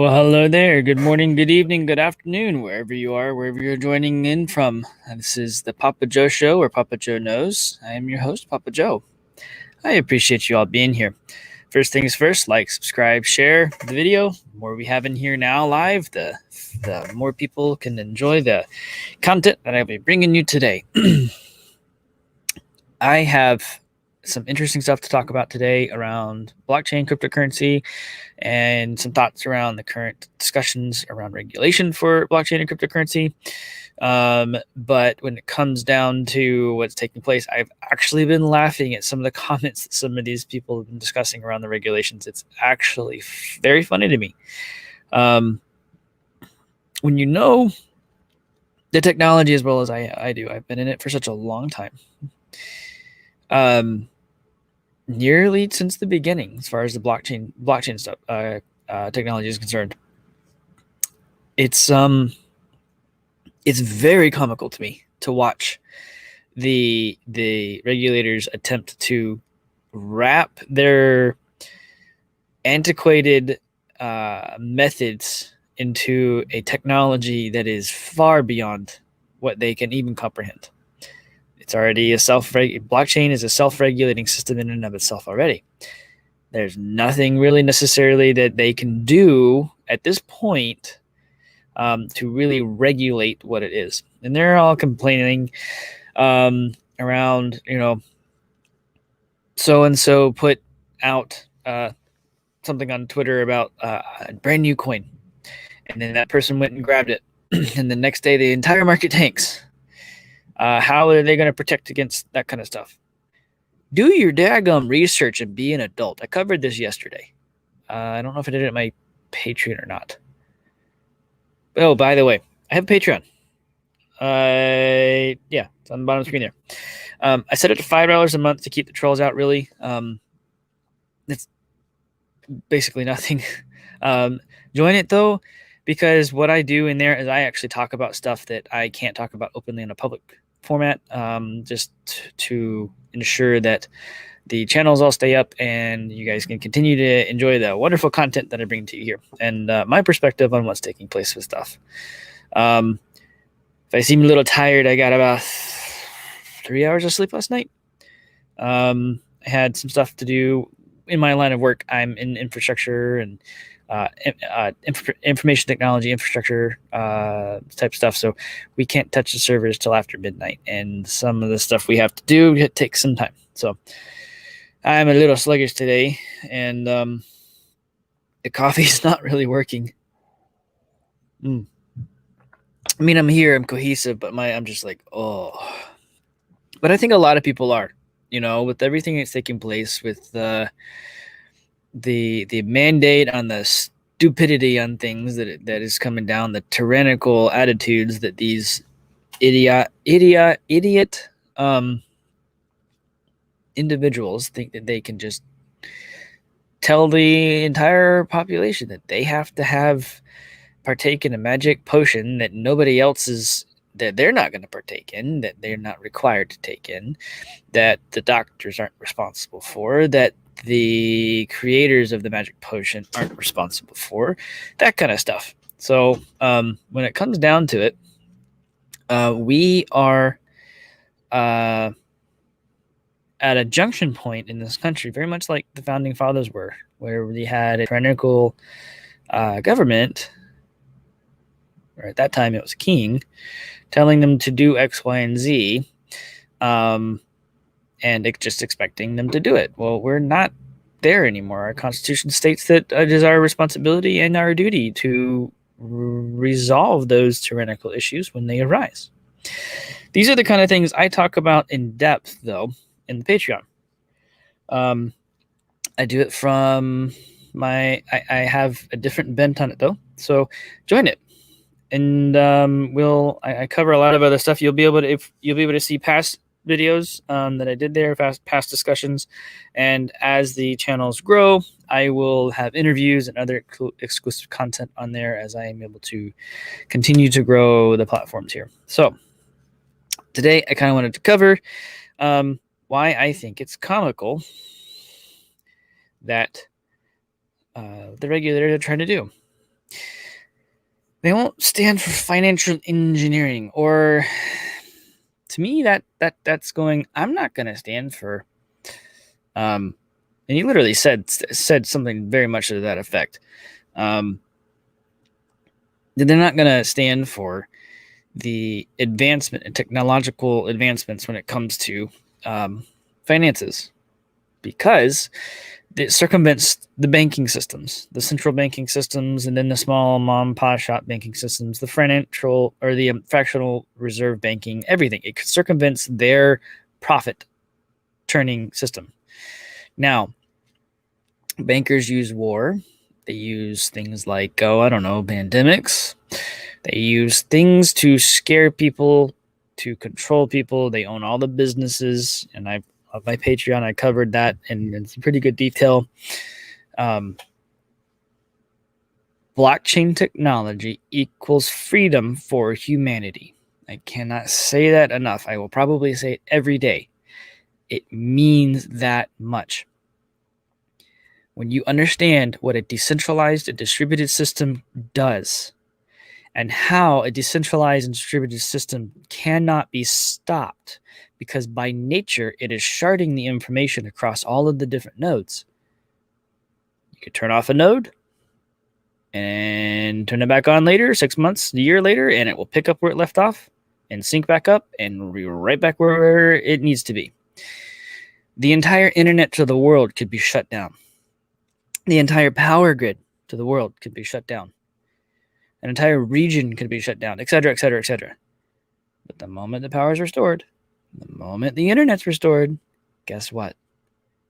Well, hello there. Good morning, good evening, good afternoon, wherever you are, wherever you're joining in from. This is the Papa Joe Show, where Papa Joe knows. I am your host, Papa Joe. I appreciate you all being here. First things first, like, subscribe, share the video. The more we have in here now live, the more people can enjoy the content that I'll be bringing you today. I have some interesting stuff to talk about today around blockchain, cryptocurrency, and some thoughts around the current discussions around regulation for blockchain and cryptocurrency. But when it comes down to what's taking place, I've actually been laughing at some of the comments that some of these people have been discussing around the regulations. It's actually very funny to me. When you know the technology as well as I do, I've been in it for such a long time. Nearly since the beginning, as far as the blockchain stuff, technology is concerned. It's very comical to me to watch the regulators attempt to wrap their antiquated methods into a technology that is far beyond what they can even comprehend. It's already blockchain is a self-regulating system in and of itself already. There's nothing really necessarily that they can do at this point to really regulate what it is. And they're all complaining around, so-and-so put out something on Twitter about a brand new coin. And then that person went and grabbed it. And the next day, the entire market tanks. How are they going to protect against that kind of stuff? Do your daggum research and be an adult. I covered this yesterday. I don't know if I did it at my Patreon or not. Oh, by the way, I have a Patreon. Yeah, it's on the bottom of the screen there. I set it to $5 a month to keep the trolls out, really. It's basically nothing. Join it, though, because what I do in there is I actually talk about stuff that I can't talk about openly in a public format, just to ensure that the channels all stay up and you guys can continue to enjoy the wonderful content that I bring to you here and my perspective on what's taking place with stuff. If I seem a little tired, I got about 3 hours of sleep last night. I had some stuff to do in my line of work. I'm in infrastructure and information technology, infrastructure type stuff. So we can't touch the servers till after midnight. And some of the stuff we have to do, it takes some time. So I'm a little sluggish today. And the coffee's not really working. I mean, I'm here, I'm cohesive, but I'm just like, oh. But I think a lot of people are, with everything that's taking place with the mandate on the stupidity on things that is coming down, the tyrannical attitudes that these idiot individuals think that they can just tell the entire population that they have to partake in a magic potion that nobody else is, that they're not going to partake in, that they're not required to take in, that the doctors aren't responsible for, that the creators of the magic potion aren't responsible for, that kind of stuff. So when it comes down to it, we are at a junction point in this country, very much like the founding fathers were, where we had a tyrannical government, or at that time it was a king, telling them to do X, Y, and Z, and just expecting them to do it. Well, we're not there anymore. Our Constitution states that it is our responsibility and our duty to resolve those tyrannical issues when they arise. These are the kind of things I talk about in depth, though, in the Patreon. I do it from I have a different bent on it, though, so join it. And I cover a lot of other stuff. You'll be able to see past videos that I did there, past discussions, and as the channels grow, I will have interviews and other exclusive content on there as I am able to continue to grow the platforms here. So today I kind of wanted to cover why I think it's comical that the regulators are trying to do. They won't stand for financial engineering, or to me that's going, I'm not going to stand for and he literally said something very much to that effect. They're not going to stand for the advancement and technological advancements when it comes to finances, because it circumvents the banking systems, the central banking systems, and then the small mom and pop shop banking systems, the financial or the fractional reserve banking, everything. It circumvents their profit turning system. Now, bankers use war. They use things like, pandemics. They use things to scare people, to control people. They own all the businesses, and on my Patreon, I covered that in some pretty good detail. Blockchain technology equals freedom for humanity. I cannot say that enough. I will probably say it every day. It means that much. When you understand what a decentralized and distributed system does, and how a decentralized and distributed system cannot be stopped, because by nature it is sharding the information across all of the different nodes. You could turn off a node and turn it back on later, 6 months, a year later, and it will pick up where it left off and sync back up and be right back where it needs to be. The entire internet to the world could be shut down. The entire power grid to the world could be shut down. An entire region could be shut down, etc., etc., etc. But the moment the power is restored, the moment the internet's restored, guess what?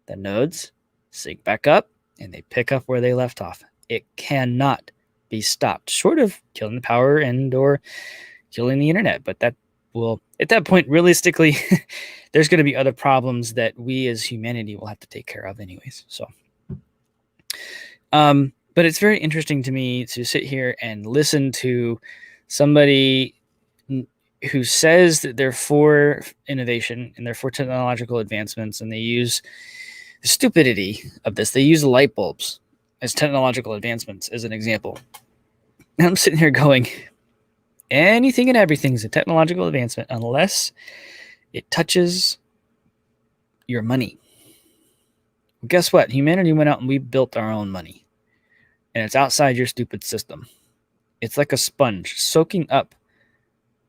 The nodes sync back up and they pick up where they left off. It cannot be stopped, short of killing the power and or killing the internet. But that will, at that point, realistically, there's going to be other problems that we as humanity will have to take care of anyways. So, but it's very interesting to me to sit here and listen to somebody who says that they're for innovation and they're for technological advancements, and they use the stupidity of this. They use light bulbs as technological advancements as an example. And I'm sitting here going, anything and everything is a technological advancement unless it touches your money. Well, guess what? Humanity went out and we built our own money. And it's outside your stupid system. It's like a sponge soaking up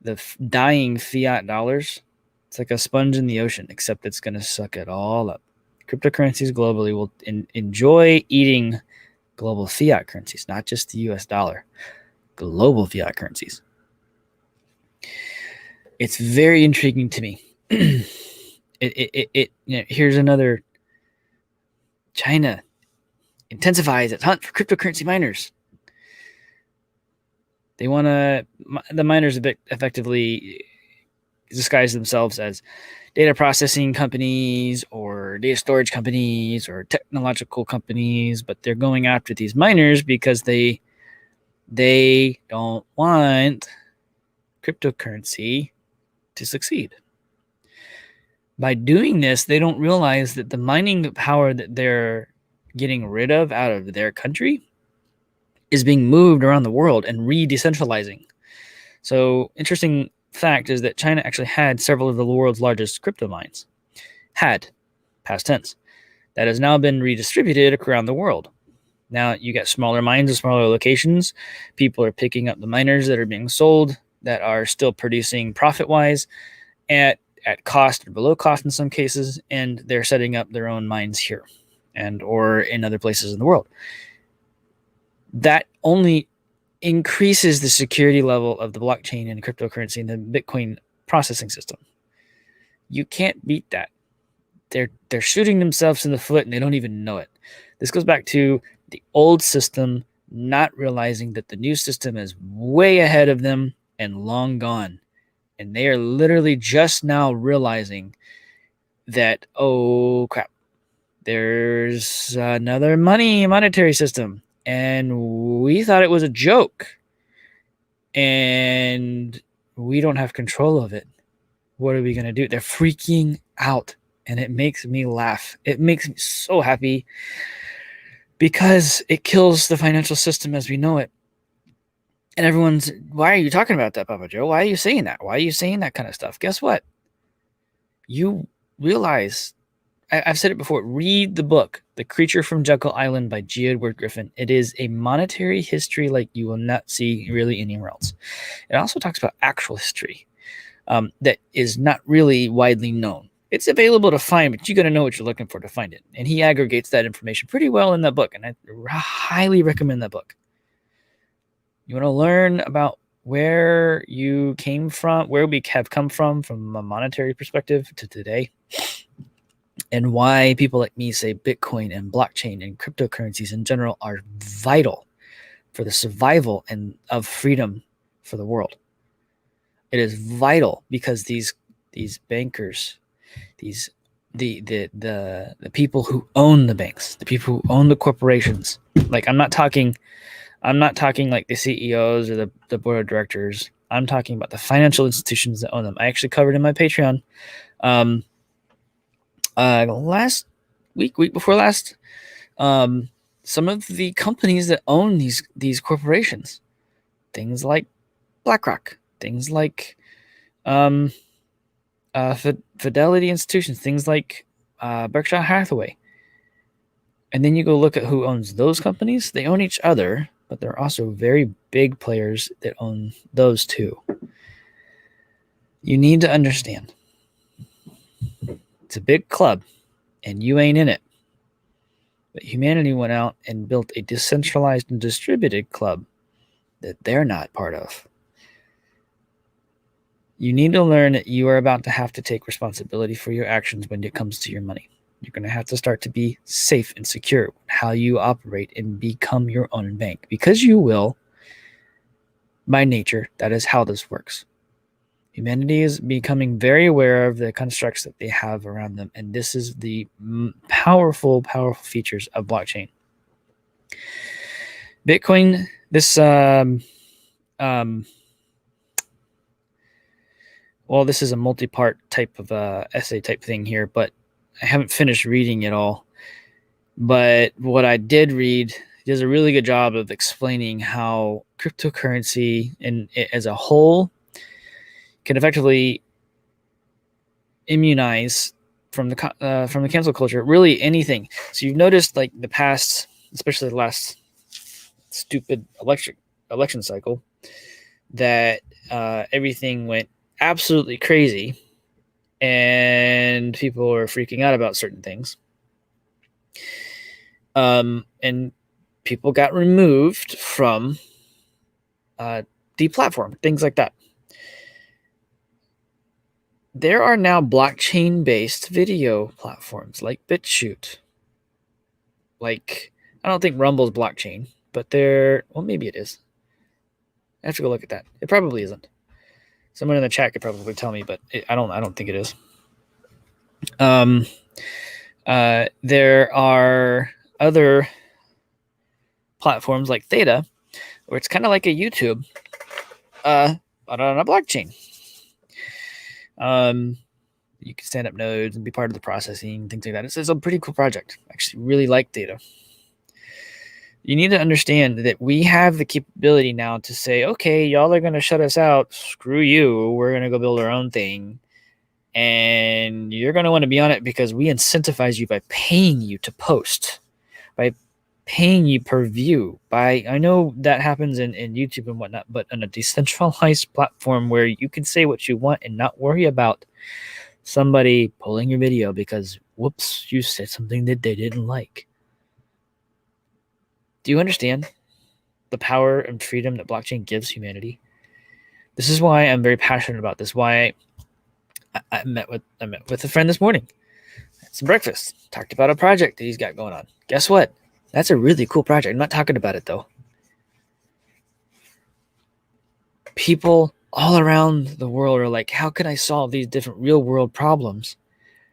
the dying fiat dollars. It's like a sponge in the ocean, except it's going to suck it all up. Cryptocurrencies globally will enjoy eating global fiat currencies, not just the US dollar, global fiat currencies. It's very intriguing to me. Here's another. China intensifies its hunt for cryptocurrency miners. They want to, the miners effectively disguise themselves as data processing companies or data storage companies or technological companies, but they're going after these miners because they don't want cryptocurrency to succeed. By doing this, they don't realize that the mining power that they're getting rid of out of their country is being moved around the world and re-decentralizing. So, interesting fact is that China actually had several of the world's largest crypto mines. Had, past tense. That has now been redistributed around the world. Now you got smaller mines in smaller locations. People are picking up the miners that are being sold that are still producing profit-wise at cost or below cost in some cases, and they're setting up their own mines here and or in other places in the world. That only increases the security level of the blockchain and cryptocurrency and the Bitcoin processing system. You can't beat that. They're shooting themselves in the foot and they don't even know it. This goes back to the old system not realizing that the new system is way ahead of them and long gone. And they are literally just now realizing that, oh crap, there's another monetary system. And we thought it was a joke. And we don't have control of it. What are we going to do? They're freaking out. And it makes me laugh. It makes me so happy because it kills the financial system as we know it. And everyone's, why are you talking about that, Papa Joe? Why are you saying that? Why are you saying that kind of stuff? Guess what? You realize, I've said it before, read the book, The Creature from Jekyll Island by G. Edward Griffin. It is a monetary history like you will not see really anywhere else. It also talks about actual history that is not really widely known. It's available to find, but you got to know what you're looking for to find it. And he aggregates that information pretty well in that book, and I highly recommend that book. You want to learn about where you came from, where we have come from a monetary perspective to today, and why people like me say Bitcoin and blockchain and cryptocurrencies in general are vital for the survival and of freedom for the world. It is vital because these bankers, the people who own the banks, the people who own the corporations, like I'm not talking like the CEOs or the board of directors. I'm talking about the financial institutions that own them. I actually covered in my Patreon last week before last, some of the companies that own these corporations, things like BlackRock, things like Fidelity institutions, things like Berkshire Hathaway. And then you go look at who owns those companies. They own each other, but there are also very big players that own those too. You need to understand. It's a big club, and you ain't in it. But humanity went out and built a decentralized and distributed club that they're not part of. You need to learn that you are about to have to take responsibility for your actions when it comes to your money. You're going to have to start to be safe and secure with how you operate and become your own bank, because you will. By nature, that is how this works. Humanity is becoming very aware of the constructs that they have around them, and this is the powerful features of blockchain. Bitcoin, this well, this is a multi-part type of essay type thing here, but I haven't finished reading it all. But what I did read does a really good job of explaining how cryptocurrency and as a whole can effectively immunize from the cancel culture, really anything. So you've noticed, like the past, especially the last stupid election cycle, that everything went absolutely crazy and people were freaking out about certain things. And people got removed from deplatformed, things like that. There are now blockchain-based video platforms like BitChute. Like, I don't think Rumble's blockchain, but well, maybe it is. I have to go look at that. It probably isn't. Someone in the chat could probably tell me, but I don't think it is. There are other platforms like Theta, where it's kind of like a YouTube, but on a blockchain. You can stand up nodes and be part of the processing, things like that. It's a pretty cool project. I actually really like Theta. You need to understand that we have the capability now to say, okay, y'all are going to shut us out. Screw you. We're going to go build our own thing. And you're going to want to be on it because we incentivize you by paying you to post, by paying you per view. I know that happens in YouTube and whatnot, but on a decentralized platform where you can say what you want and not worry about somebody pulling your video because, whoops, you said something that they didn't like. Do you understand the power and freedom that blockchain gives humanity? This is why I'm very passionate about this. Why I met with a friend this morning. Had some breakfast. Talked about a project that he's got going on. Guess what? That's a really cool project. I'm not talking about it though. People all around the world are like, how can I solve these different real world problems?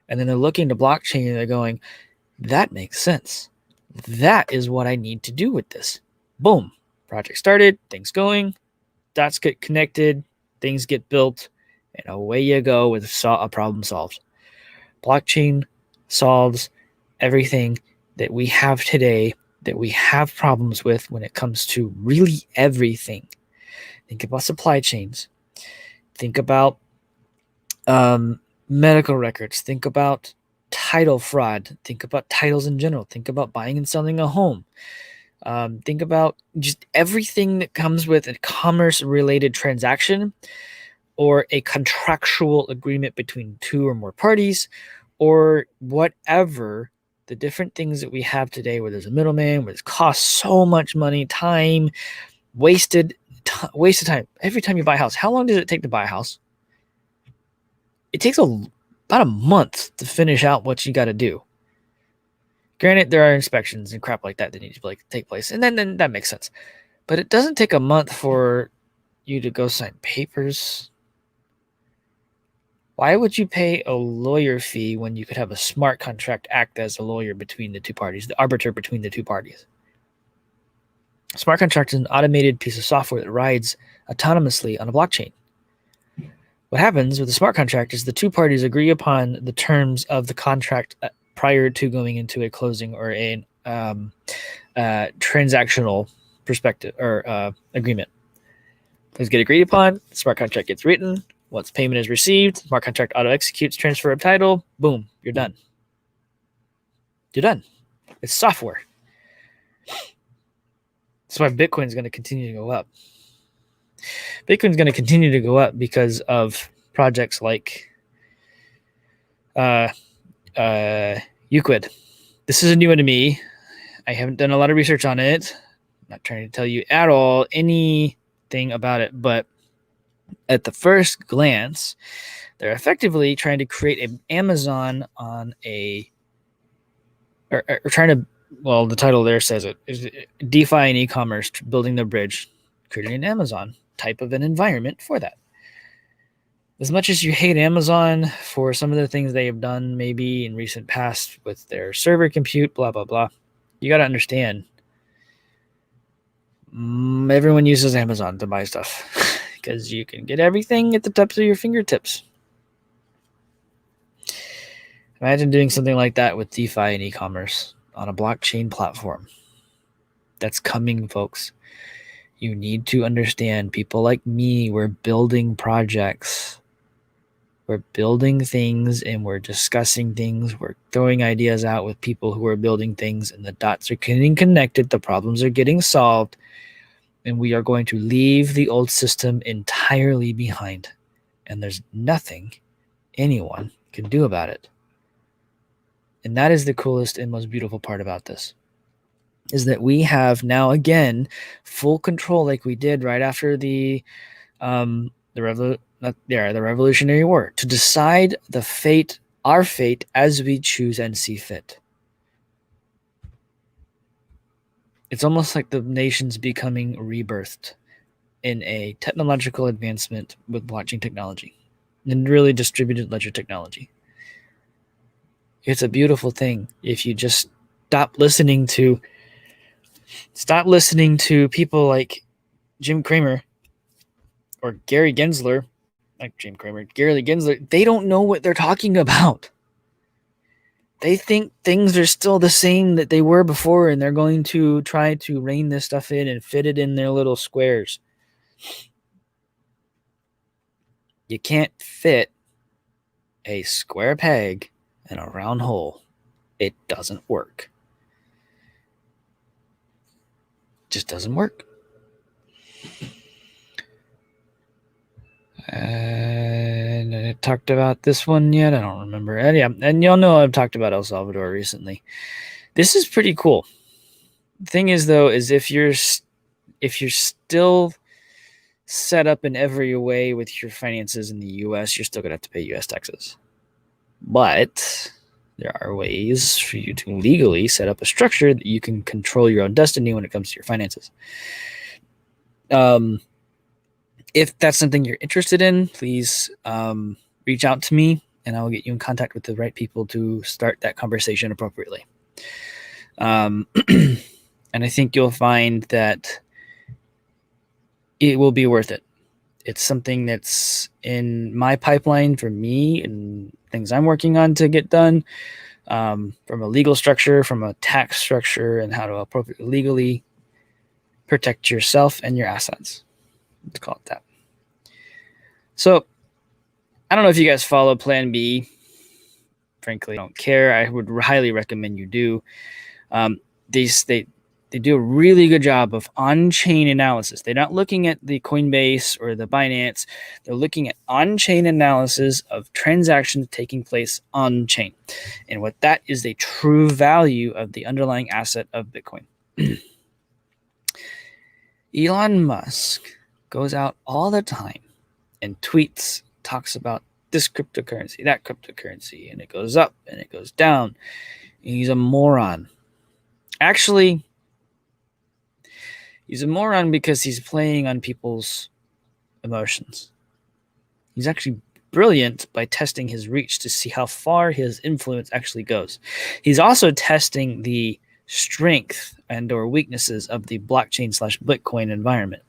And then they're looking to blockchain and they're going, that makes sense. That is what I need to do with this. Boom. Project started, things going, dots get connected, things get built, and away you go with a problem solved. Blockchain solves everything that we have today, that we have problems with when it comes to really everything. Think about supply chains. Think about medical records. Think about title fraud. Think about titles in general. Think about buying and selling a home. Think about just everything that comes with a commerce-related transaction or a contractual agreement between two or more parties, or whatever the different things that we have today where there's a middleman, where it costs so much money, time, wasted time. Every time you buy a house, how long does it take to buy a house? It takes about a month to finish out what you got to do. Granted, there are inspections and crap like that that need to take place, and then that makes sense. But it doesn't take a month for you to go sign papers. Why would you pay a lawyer fee when you could have a smart contract act as a lawyer between the two parties, the arbiter between the two parties? A smart contract is an automated piece of software that rides autonomously on a blockchain. What happens with a smart contract is the two parties agree upon the terms of the contract prior to going into a closing or a transactional perspective or agreement. Things get agreed upon, the smart contract gets written. Once payment is received, smart contract auto executes transfer of title. Boom, you're done. You're done. It's software. That's why Bitcoin is going to continue to go up. Bitcoin is going to continue to go up because of projects like Euclid. This is a new one to me. I haven't done a lot of research on it. I'm not trying to tell you at all anything about it, but at the first glance, they're effectively trying to create an Amazon on or trying to, well, the title there says it, is DeFi and e-commerce, building the bridge, creating an Amazon type of an environment for that. As much as you hate Amazon for some of the things they have done maybe in recent past with their server compute, blah, blah, blah, you got to understand, everyone uses Amazon to buy stuff because you can get everything at the tips of your fingertips. Imagine doing something like that with DeFi and e-commerce on a blockchain platform. That's coming, folks. You need to understand, people like me, we're building projects. We're building things and we're discussing things. We're throwing ideas out with people who are building things, and the dots are getting connected. The problems are getting solved. And we are going to leave the old system entirely behind. And there's nothing anyone can do about it. And that is the coolest and most beautiful part about this, is that we have now, again, full control like we did right after the Revolutionary War, to decide our fate as we choose and see fit. It's almost like the nation's becoming rebirthed in a technological advancement with blockchain technology and really distributed ledger technology. It's a beautiful thing if you just stop listening to people like Jim Cramer or Gary Gensler. Like Jim Cramer, Gary Gensler, they don't know what they're talking about. They think things are still the same that they were before, and they're going to try to rein this stuff in and fit it in their little squares. You can't fit a square peg in a round hole. It doesn't work. It just doesn't work. And I talked about this one yet? I don't remember. And yeah, and y'all know I've talked about El Salvador recently. This is pretty cool. The thing is, though, is if you're still set up in every way with your finances in the U.S., you're still going to have to pay U.S. taxes. But there are ways for you to legally set up a structure that you can control your own destiny when it comes to your finances. If that's something you're interested in, please reach out to me, and I will get you in contact with the right people to start that conversation appropriately. And I think you'll find that it will be worth it. It's something that's in my pipeline for me and things I'm working on to get done, from a legal structure, from a tax structure, and how to appropriately legally protect yourself and your assets. Let's call it that. So I don't know if you guys follow Plan B. Frankly, I don't care. I would highly recommend you do. They do a really good job of on-chain analysis. They're not looking at the Coinbase or the Binance. They're looking at on-chain analysis of transactions taking place on-chain. And what that is the true value of the underlying asset of Bitcoin. Elon Musk goes out all the time and tweets, talks about this cryptocurrency, that cryptocurrency, and it goes up and it goes down. And he's a moron. Actually, he's a moron because he's playing on people's emotions. He's actually brilliant by testing his reach to see how far his influence actually goes. He's also testing the strength and or weaknesses of the blockchain / Bitcoin environment.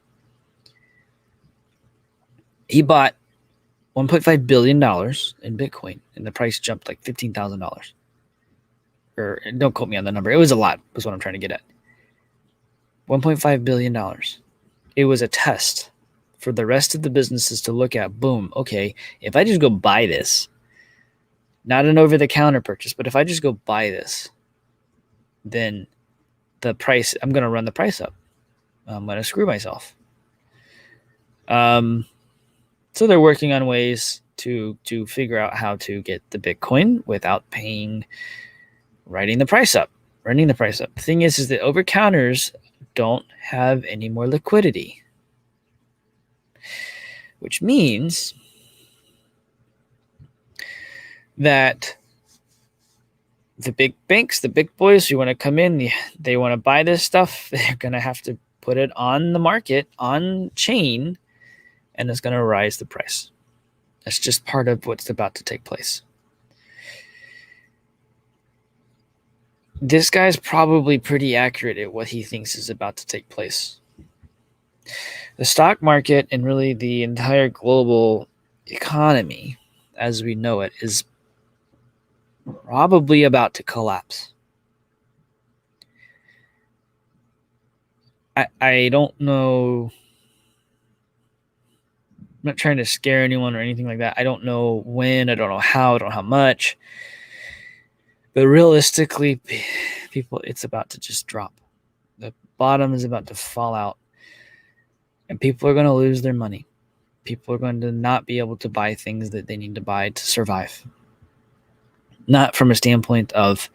He bought $1.5 billion in Bitcoin, and the price jumped like $15,000. Or don't quote me on the number. It was a lot, was what I'm trying to get at. $1.5 billion. It was a test for the rest of the businesses to look at. Boom. Okay, if I just go buy this, not an over-the-counter purchase, but if I just go buy this, then the price, I'm going to run the price up. I'm going to screw myself. So they're working on ways to figure out how to get the Bitcoin without running the price up. The thing is that over-counters don't have any more liquidity, which means that the big banks, the big boys who want to come in, they want to buy this stuff, they're going to have to put it on the market, on chain, and it's going to rise the price. That's just part of what's about to take place. This guy's probably pretty accurate at what he thinks is about to take place. The stock market and really the entire global economy, as we know it, is probably about to collapse. I don't know. I'm not trying to scare anyone or anything like that. I don't know when, I don't know how, I don't know how much. But realistically, people, it's about to just drop. The bottom is about to fall out. And people are going to lose their money. People are going to not be able to buy things that they need to buy to survive. Not from a standpoint of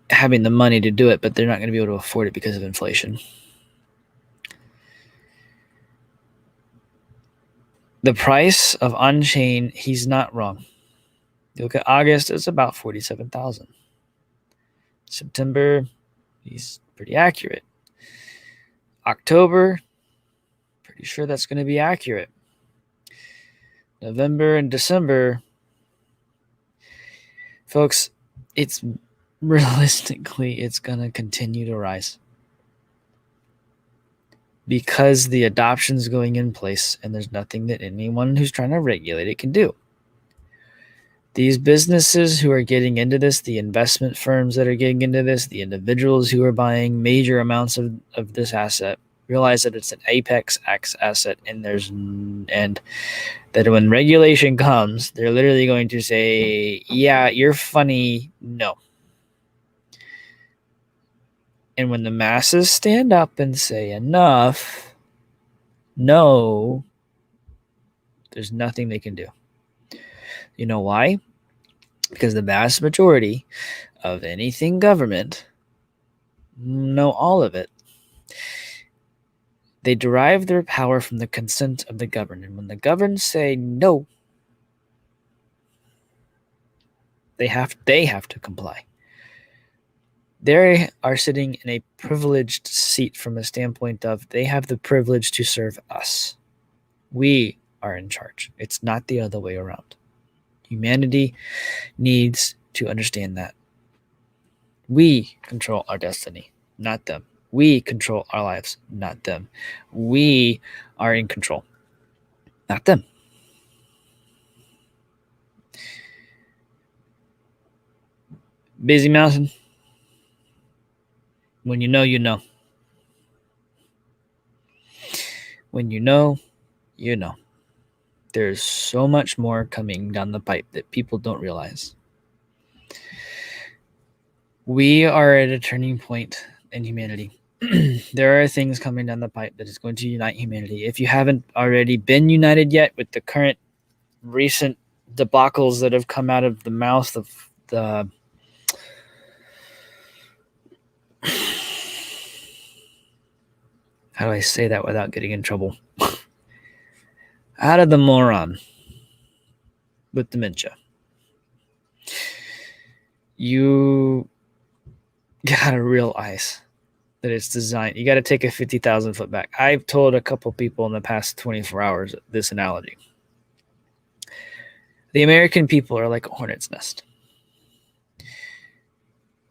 having the money to do it, but they're not going to be able to afford it because of inflation. The price of on-chain, he's not wrong. You look at August, it's about 47,000. September, he's pretty accurate. October, pretty sure that's going to be accurate. November and December, folks, it's realistically, it's going to continue to rise. Because the adoption is going in place and there's nothing that anyone who's trying to regulate it can do. These businesses who are getting into this, the investment firms that are getting into this, the individuals who are buying major amounts of this asset, realize that it's an apex asset, and that when regulation comes, they're literally going to say, yeah, you're funny, no. And when the masses stand up and say enough, no, there's nothing they can do. You know why? Because the vast majority of anything government, no, all of it, they derive their power from the consent of the governed. And when the governed say no, they have to comply. They are sitting in a privileged seat from a standpoint of they have the privilege to serve us. We are in charge. It's not the other way around. Humanity needs to understand that. We control our destiny, not them. We control our lives, not them. We are in control, not them. Busy Mountain. When you know, you know. When you know, you know. There's so much more coming down the pipe that people don't realize. We are at a turning point in humanity. There are things coming down the pipe that is going to unite humanity. If you haven't already been united yet with the current recent debacles that have come out of the mouth of the how do I say that without getting in trouble? Out of the moron with dementia. You gotta realize that it's designed. You gotta take a 50,000 foot back. I've told a couple people in the past 24 hours this analogy. The American people are like a hornet's nest.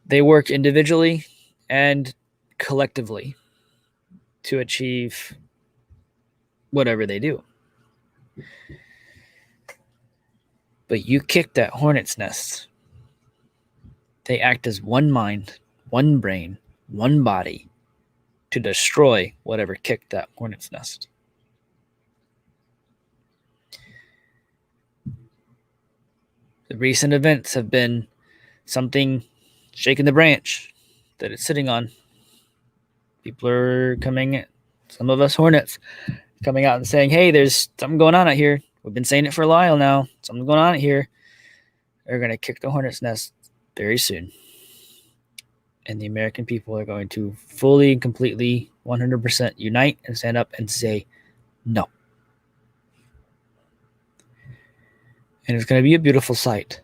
They work individually and collectively to achieve whatever they do. But you kick that hornet's nest. They act as one mind, one brain, one body to destroy whatever kicked that hornet's nest. The recent events have been something shaking the branch that it's sitting on. People are coming, some of us hornets, coming out and saying, hey, there's something going on out here. We've been saying it for a while now. Something's going on out here. They're going to kick the hornet's nest very soon. And the American people are going to fully and completely 100% unite and stand up and say no. And it's going to be a beautiful sight.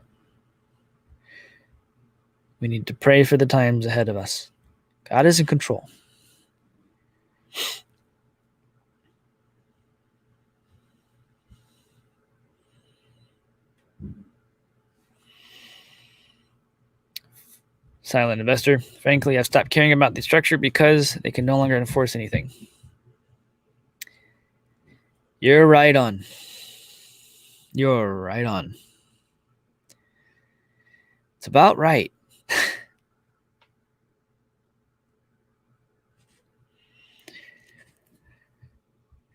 We need to pray for the times ahead of us. God is in control. Silent investor. Frankly, I've stopped caring about the structure because they can no longer enforce anything. You're right on. You're right on. It's about right.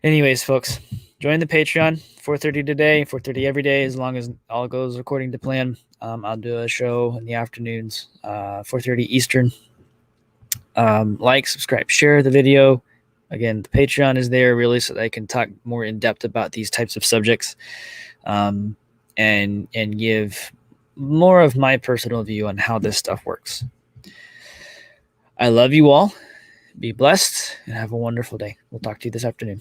Anyways, folks, join the Patreon. 4:30 today, 4:30 every day, as long as all goes according to plan. I'll do a show in the afternoons, 4:30 Eastern. Like, subscribe, share the video. Again, the Patreon is there really so that I can talk more in depth about these types of subjects, and give more of my personal view on how this stuff works. I love you all. Be blessed and have a wonderful day. We'll talk to you this afternoon.